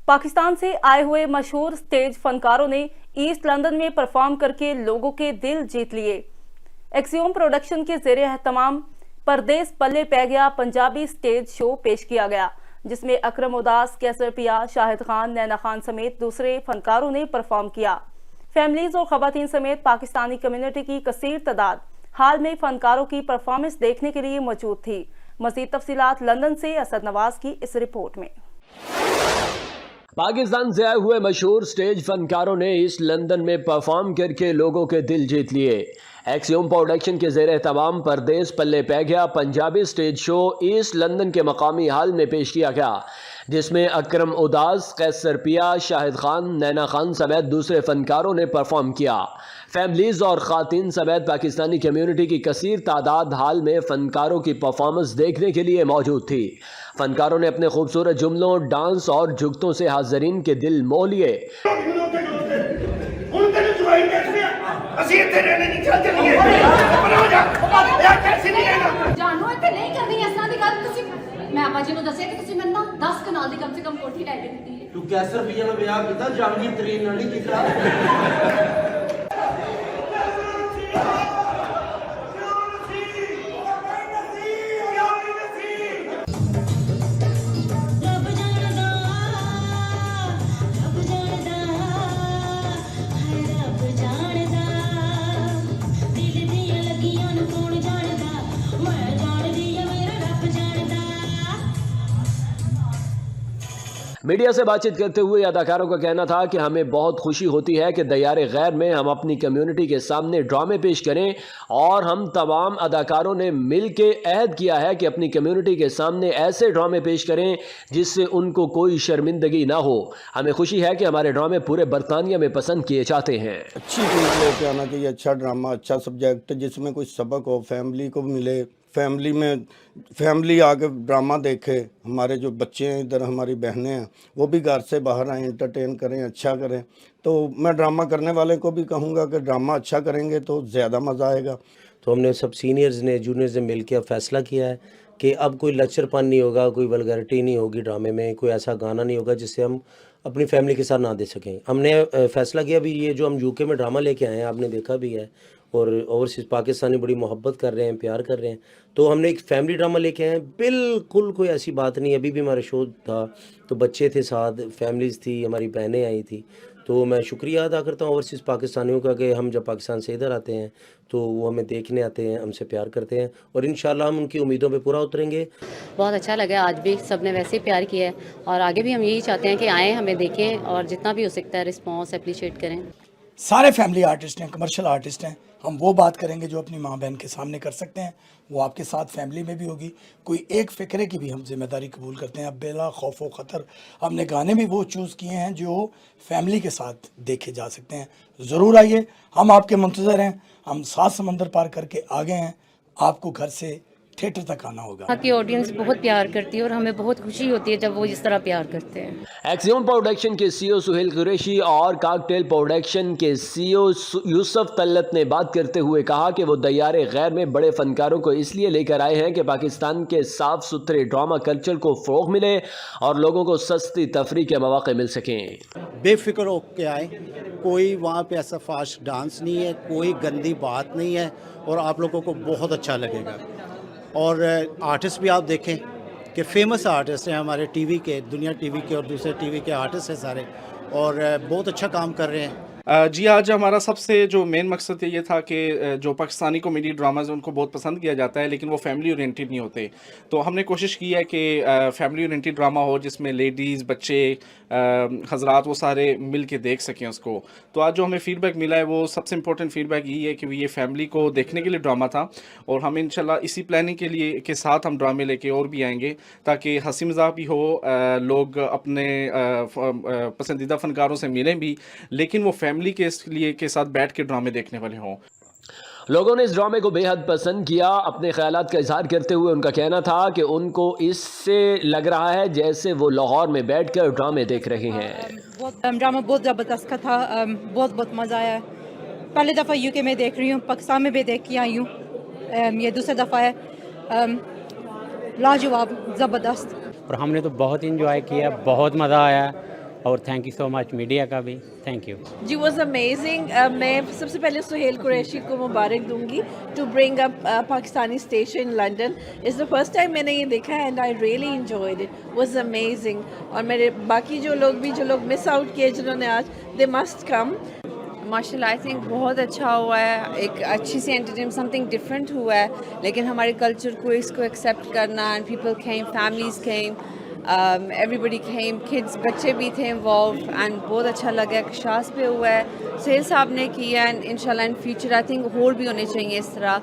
पाकिस्तान से आए हुए मशहूर स्टेज फनकारों ने ईस्ट लंदन में परफॉर्म करके लोगों के दिल जीत लिए। एक्सियोम प्रोडक्शन के ज़ेरे एहतमाम परदेस पल्ले पै गया पंजाबी स्टेज शो पेश किया गया, जिसमें अकरम उदास, कैसर पिया, शाहिद खान, नैना खान समेत दूसरे फनकारों ने परफॉर्म किया। फैमिलीज और खवातीन समेत पाकिस्तानी कम्युनिटी की कसीर तादाद हाल में फनकारों की परफॉर्मेंस देखने के लिए मौजूद थी। मज़ीद तफसीलात लंदन से असद नवाज की इस रिपोर्ट में। पाकिस्तान से आए हुए मशहूर स्टेज फनकारों ने ईस्ट लंदन में परफॉर्म करके लोगों के दिल जीत लिए। एक्सियोम प्रोडक्शन के ज़ेरे तमाम परदेस पल्ले पै गया Punjabi stage show east London के मकामी हाल में पेश किया गया, जिसमें अकरम उदास, कैसर पिया, शाहिद खान, नैना खान समेत दूसरे फनकारों ने परफॉर्म किया। फैमिलीज और खातिन समेत पाकिस्तानी कम्युनिटी की कसीर तादाद हाल में फनकारों की परफॉर्मेंस देखने के लिए मौजूद थी। फनकारों ने अपने खूबसूरत जुमलों, डांस और जुगतों से हाज़रीन के दिल मोह लिए। मैं आपा जी दसिया कि तुसीं मैनूं 10 कनाल दी कम से कम कोठी लै के दित्ती है। तू कैसर पिया नाल विआह कीता, जहांगीर तरीन नाल नहीं कीता। मीडिया से बातचीत करते हुए अदाकारों का कहना था कि हमें बहुत खुशी होती है कि दयारे गैर में हम अपनी कम्युनिटी के सामने ड्रामे पेश करें, और हम तमाम अदाकारों ने मिल के अहद किया है कि अपनी कम्युनिटी के सामने ऐसे ड्रामे पेश करें जिससे उनको कोई शर्मिंदगी ना हो। हमें खुशी है कि हमारे ड्रामे पूरे बरतानिया में पसंद किए जाते हैं। अच्छी चीज़ लेके आना चाहिए, अच्छा ड्रामा, अच्छा सब्जेक्ट जिसमें कोई सबक हो, फैमिली को मिले, फैमिली आके ड्रामा देखे। हमारे जो बच्चे हैं इधर, हमारी बहनें हैं, वो भी घर से बाहर आए, एंटरटेन करें, अच्छा करें। तो मैं ड्रामा करने वाले को भी कहूँगा कि ड्रामा अच्छा करेंगे तो ज़्यादा मज़ा आएगा। तो हमने सब सीनियर्स ने, जूनियर्स ने मिल के अब फैसला किया है कि अब कोई लचरपन नहीं होगा, कोई वल्गैरिटी नहीं होगी ड्रामे में, कोई ऐसा गाना नहीं होगा जिससे हम अपनी फैमिली के साथ ना दे सकें। हमने फैसला किया भी, ये जो हम यूके में ड्रामा लेके आए हैं, आपने देखा भी है, और ओवरसीज़ पाकिस्तानी बड़ी मोहब्बत कर रहे हैं, प्यार कर रहे हैं, तो हमने एक फैमिली ड्रामा लेके आए हैं। बिल्कुल कोई ऐसी बात नहीं, अभी भी हमारा शो था तो बच्चे थे साथ, फैमिलीज़ थी, हमारी बहनें आई थी। तो मैं शुक्रिया अदा करता हूँ ओवरसीज़ पाकिस्तानियों का कि हम जब पाकिस्तान से इधर आते हैं तो वो हमें देखने आते हैं, हमसे प्यार करते हैं, और इंशाल्लाह हम उनकी उम्मीदों पे पूरा उतरेंगे। बहुत अच्छा लगा, आज भी सब ने वैसे ही प्यार किया है और आगे भी हम यही चाहते हैं कि आएँ, हमें देखें और जितना भी हो सकता है रिस्पॉन्स एप्रिशिएट करें। सारे फैमिली आर्टिस्ट हैं, कमर्शियल आर्टिस्ट हैं। हम वो बात करेंगे जो अपनी माँ बहन के सामने कर सकते हैं, वो आपके साथ फैमिली में भी होगी। कोई एक फ़िक्रे की भी हम जिम्मेदारी कबूल करते हैं। अब बेला खौफ व ख़तर हमने गाने भी वो चूज़ किए हैं जो फैमिली के साथ देखे जा सकते हैं। ज़रूर आइए, हम आपके मुंतज़र हैं। हम 7 समंदर पार करके आ गए हैं, आपको घर से थिएटर तक आना होगा। यहाँ की ऑडियंस बहुत प्यार करती है और हमें बहुत खुशी होती है जब वो इस तरह प्यार करते हैं। एक्सियोम प्रोडक्शन के सीईओ सुहेल कुरैशी और कॉकटेल प्रोडक्शन के सीईओ यूसुफ तल्लत ने बात करते हुए कहा कि वो दयारे गैर में बड़े फनकारों को इसलिए लेकर आए हैं कि पाकिस्तान के साफ सुथरे ड्रामा कल्चर को फ़रोग़ मिले और लोगों को सस्ती तफरीह के मौके मिल सकें। बेफिक्र होकर आए, कोई वहाँ पे ऐसा फास्ट डांस नहीं है, कोई गंदी बात नहीं है, और आप लोगों को बहुत अच्छा लगेगा। और आर्टिस्ट भी आप देखें कि फेमस आर्टिस्ट हैं हमारे टीवी के, दुनिया टीवी के और दूसरे टीवी के आर्टिस्ट हैं सारे, और बहुत अच्छा काम कर रहे हैं। जी, आज हमारा सबसे जो मेन मकसद ये था कि जो पाकिस्तानी कॉमेडी ड्रामाज उनको बहुत पसंद किया जाता है, लेकिन वो फैमिली ओरिएंटेड नहीं होते। तो हमने कोशिश की है कि फैमिली ओरिएंटेड ड्रामा हो जिसमें लेडीज़, बच्चे, हजरात वो सारे मिल के देख सकें उसको। तो आज जो हमें फ़ीडबैक मिला है वो सबसे इम्पोर्टेंट फ़ीडबैक यही है कि ये फैमिली को देखने के लिए ड्रामा था, और हम इंशाल्लाह इसी प्लानिंग के साथ हम ड्रामे लेके और भी आएंगे ताकि हंसी मज़ाक भी हो, लोग अपने पसंदीदा फ़नकारों से मिलें भी, लेकिन वो फैमिली के साथ बैठ के ड्रामे देखने वाले हों। लोगों ने इस ड्रामे को बेहद पसंद किया। अपने ख्यालात का इजहार करते हुए उनका कहना था कि उनको इससे लग रहा है जैसे वो लाहौर में बैठकर ड्रामे देख रहे हैं। ड्रामा बहुत ज़बरदस्त का था, बहुत मज़ा आया। पहली दफ़ा यूके में देख रही हूँ, पाकिस्तान में भी देख के आई हूँ, ये दूसरी दफ़ा है। लाजवाब, ज़बरदस्त। और हमने तो बहुत इंजॉय किया, बहुत मज़ा आया। اور thank you so much media کا بھی تھینک یو. جی واز امیزنگ. میں سب سے پہلے سہیل قریشی کو مبارک دوں گی to bring up Pakistani stage in London. Is the first time میں نے یہ دیکھا ہے and I really enjoyed it. Was amazing. اور میرے باقی جو لوگ مس آؤٹ کیے جنہوں نے آج, دے مسٹ کم. ماشاء اللہ آئی تھنک بہت اچھا ہوا ہے, ایک اچھی سی انٹرٹین سم تھنگ ڈفرینٹ ہوا ہے, لیکن ہمارے کلچر کو اس کو ایکسیپٹ کرنا, and people came, families came, everybody came, kids بچے بھی تھے انوالو, اینڈ بہت اچھا لگا. شاز پہ ہوا ہے, سہیل صاحب نے کیا, اینڈ ان شاء اللہ in future I think whole بھی ہونے چاہیے اس طرح.